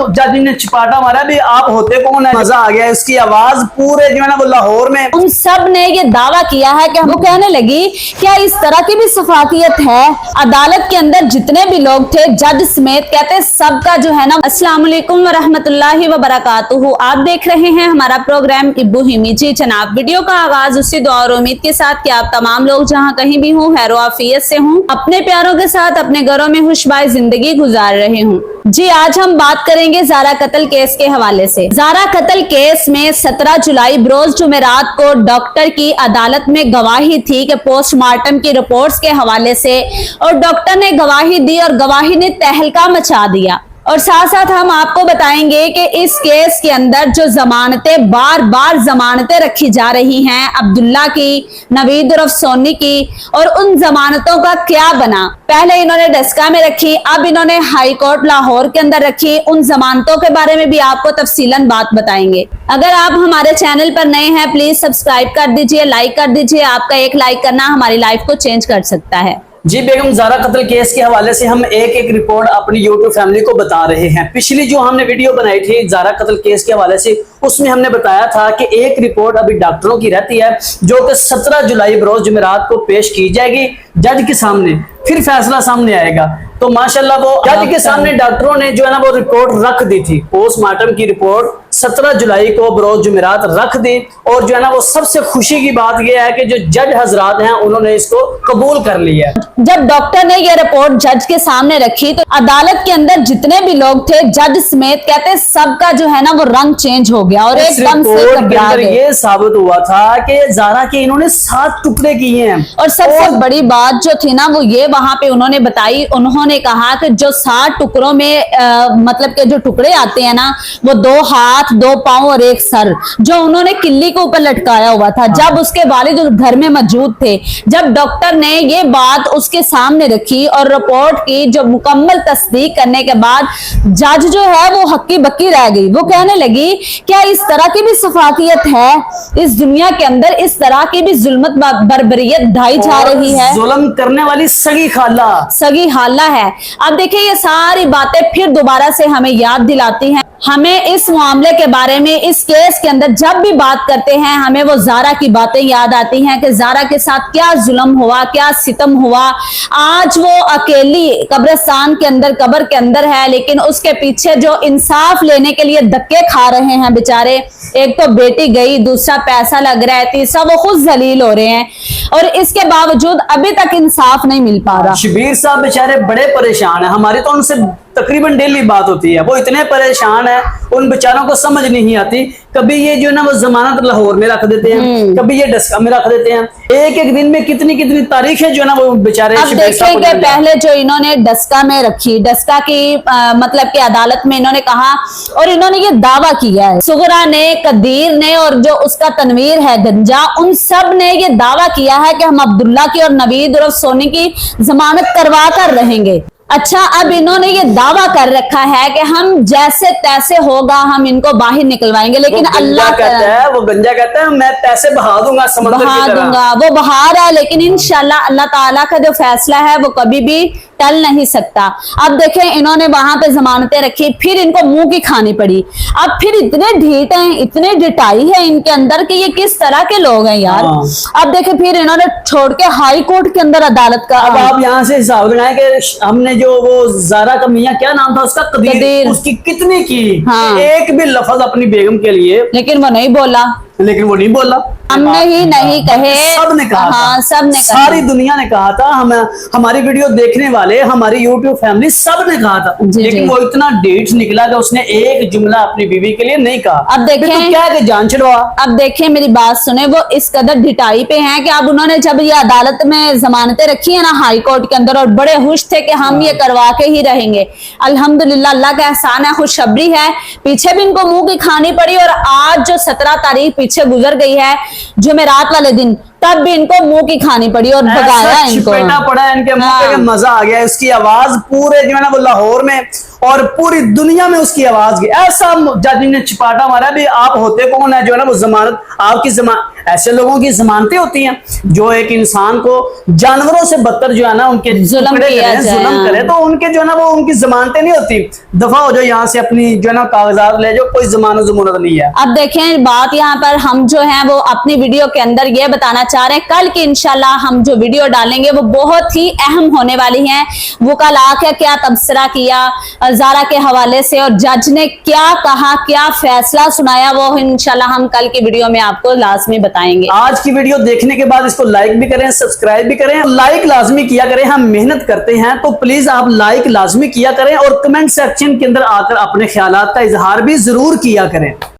जज ने चिपाटा मारा भी आप होते कौन है, मजा आ गया इसकी आवाज पूरे जो है ना वो लाहौर में। उन सब ने ये दावा किया है कि वो कहने लगी क्या इस तरह की भी सफाकियत है। अदालत के अंदर जितने भी लोग थे जज समेत कहते सबका जो है ना। अस्सलाम वालेकुम व रहमतुल्लाहि व बरकातुहू। आप देख रहे हैं हमारा प्रोग्राम इब्बू हिमी। जी जनाब, वीडियो का आगाज उसी दुआ और उम्मीद के साथ कि आप तमाम लोग जहां कहीं भी हों खैर आफियत से हों, अपने प्यारों के साथ अपने घरों में खुशबाई जिंदगी गुजार रहे हों। जी आज हम बात करेंगे ज़ारा कत्ल केस के हवाले से। ज़ारा कत्ल केस में 17 जुलाई बरोज जुमेरात को डॉक्टर की अदालत में गवाही थी कि पोस्टमार्टम की रिपोर्ट्स के हवाले से, और डॉक्टर ने गवाही दी और गवाही ने तहलका मचा दिया। और साथ साथ हम आपको बताएंगे कि इस केस के अंदर जो जमानतें बार बार जमानतें रखी जा रही हैं अब्दुल्ला की, नवीद उर्फ सोनी की, और उन जमानतों का क्या बना। पहले इन्होंने डस्का में रखी, अब इन्होंने हाई कोर्ट लाहौर के अंदर रखी। उन जमानतों के बारे में भी आपको तफसीलन बात बताएंगे। अगर आप हमारे चैनल पर नए हैं प्लीज सब्सक्राइब कर दीजिए, लाइक कर दीजिए। आपका एक लाइक करना हमारी लाइफ को चेंज कर सकता है। जी बेगम, ज़ारा कत्ल केस के हवाले से हम एक एक रिपोर्ट अपनी यूट्यूब फैमिली को बता रहे हैं। पिछली जो हमने वीडियो बनाई थी ज़ारा कत्ल केस के हवाले से, उसमें हमने बताया था कि एक रिपोर्ट अभी डॉक्टरों की रहती है जो कि 17 जुलाई बरोज जुमेरात को पेश की जाएगी जज के सामने, फिर फैसला सामने आएगा। तो माशाल्लाह वो जज के सामने डॉक्टरों ने जो है ना वो रिपोर्ट रख दी थी। पोस्टमार्टम की रिपोर्ट 17 जुलाई को बरोज जुमेरात रख दी, और जो है ना वो सबसे खुशी की बात यह है कि जो जज हजरात हैं उन्होंने इसको कबूल कर लिया। जब डॉक्टर ने ये रिपोर्ट जज के सामने रखी तो अदालत के अंदर जितने भी लोग थे जज समेत कहते सबका जो है ना वो रंग चेंज हो गया और एकदम से घबरा गए। ये साबित हुआ था कि ज़ारा के इन्होंने 7 टुकड़े किए हैं। और सबसे बड़ी बात जो थी ना वो ये वहां पे उन्होंने बताई, उन्होंने कहा कि जो 7 टुकड़ों में मतलब के जो टुकड़े आते हैं ना वो 2 हाथ 2 पांव और 1 सर, जो उन्होंने किल्ली के ऊपर लटकाया हुआ था जब उसके वालिद घर में मौजूद थे। जब डॉक्टर ने ये बात उसके सामने रखी और रिपोर्ट की जो मुकम्मल तस्दीक करने के बाद जज जो है वो हक्की बक्की रह गई। वो कहने लगी क्या इस तरह की भी सफाकियत है इस दुनिया के अंदर, इस तरह की भी जुल्मत बर्बरियत ढाई जा रही है। जुल्म करने वाली सगी खाला है। अब देखिए ये सारी बातें फिर दोबारा से हमें याद दिलाती हैं, हमें इस मामले के बारे में, इस केस के अंदर जब भी बात करते हैं हमें वो ज़ारा की बातें याद आती हैं कि ज़ारा के साथ क्या जुल्म हुआ, क्या सितम हुआ। आज वो अकेली कब्रिस्तान के अंदर, कब्र के अंदर है, लेकिन उसके पीछे जो इंसाफ लेने के लिए धक्के खा रहे हैं बेचारे। एक तो बेटी गई, दूसरा पैसा लग रहा है, तीसरा वो खुद जलील हो रहे हैं, और इसके बावजूद अभी तक इंसाफ नहीं मिल पा रहा। शबीर साहब बेचारे बड़े परेशान है। हमारी तो उनसे तकरीबन डेली बात होती है, वो इतने परेशान है, उन बेचारों को समझ नहीं आती। कभी ये जो ना वो जमानत लाहौर में रख देते हैं, कभी ये डस्का में रख देते हैं। एक एक दिन में कितनी कितनी तारीखें जो ना वो बेचारे। अब देखेंगे पहले जो इन्होंने डस्का में रखी, डस्का की मतलब कि अदालत में इन्होंने कहा और इन्होंने ये दावा किया है, सुगरा ने, कदीर ने और जो उसका तनवीर है गंजा, उन सब ने ये दावा किया है कि हम अब्दुल्ला की और नवीद उर्फ सोनी की जमानत करवा कर रहेंगे। अच्छा, अब इन्होंने ये दावा कर रखा है कि हम जैसे तैसे होगा हम इनको बाहर निकलवाएंगे, लेकिन अल्लाह कहता है, वो गंजा कहता है मैं पैसे बहा दूंगा, बहा दूंगा। वो बहा रहा है, लेकिन इंशाल्लाह अल्लाह ताला का जो फैसला है वो कभी भी टल नहीं सकता। अब देखें इन्होंने वहां पे जमानतें रखी, फिर इनको मुंह की खानी पड़ी। अब फिर इतने ढीठ हैं, इतने डिटाई है इनके अंदर कि ये किस तरह के लोग हैं यार। अब देखें फिर इन्होंने छोड़ के हाई कोर्ट के अंदर अदालत का। अब आप यहाँ से हिसाब लगाएं कि हमने जो वो ज़ारा का मियाँ क्या नाम था उसका, कदीर, उसकी कितनी की। एक भी लफ्ज अपनी बेगम के लिए, लेकिन वो नहीं बोला। हमने ही नहीं कहे, सबने कहा। हाँ, सबने कहा, सारी दुनिया ने कहा था, हम हमारी वीडियो देखने वाले, हमारी यूट्यूब फैमिली सब ने कहा था, लेकिन वो इतना डेट निकला कि उसने एक जुमला अपनी बीवी के लिए नहीं कहा। अब देखें तो क्या है कि जान छुड़वा। अब देखें मेरी बात सुने, वो इस कदर ढिटाई पे हैं कि अब उन्होंने जब ये अदालत में जमानतें रखी है ना हाई कोर्ट के अंदर, और बड़े खुश थे कि हम ये करवा के ही रहेंगे। अल्हम्दुलिल्लाह अल्लाह का एहसान है, खुशखबरी है। पीछे भी इनको मुंह की खानी पड़ी, और आज जो 17 तारीख पीछे गुजर गई है जुमेरात वाले दिन, तब भी इनको मुंह की खानी पड़ी और भगाया इनको, पड़ा इनके मुंह पे, मजा आ गया। इसकी आवाज पूरे जो है ना वो लाहौर में और पूरी दुनिया में उसकी आवाज गई। ऐसा जज ने चिपाटा मारा भी आप होते कौन है जो है ना वो जमानत आपकी ऐसे लोगों की जमानतें होती हैं जो एक इंसान को जानवरों से बदतर जो है ना उनके जुल्म करे तो उनके जो है ना वो उनकी जमानतें नहीं होती। दफा हो जाओ यहाँ से, अपनी जो है ना कागजात ले जाओ, कोई जमानत नहीं है। अब देखें बात यहाँ पर हम जो है वो अपनी वीडियो के अंदर ये बताना चाह रहे हैं, कल की इंशाल्लाह हम जो वीडियो डालेंगे वो बहुत ही अहम होने वाली है। वो कल आके क्या तबसरा किया ज़ारा के हवाले से और जज ने क्या कहा, क्या फैसला सुनाया, वो इंशाल्लाह हम कल की वीडियो में आपको लाजमी बताएंगे। आज की वीडियो देखने के बाद इसको लाइक भी करें, सब्सक्राइब भी करें, लाइक लाजमी किया करें। हम मेहनत करते हैं तो प्लीज आप लाइक लाजमी किया करें और कमेंट सेक्शन के अंदर आकर अपने ख्यालात का इजहार भी जरूर किया करें।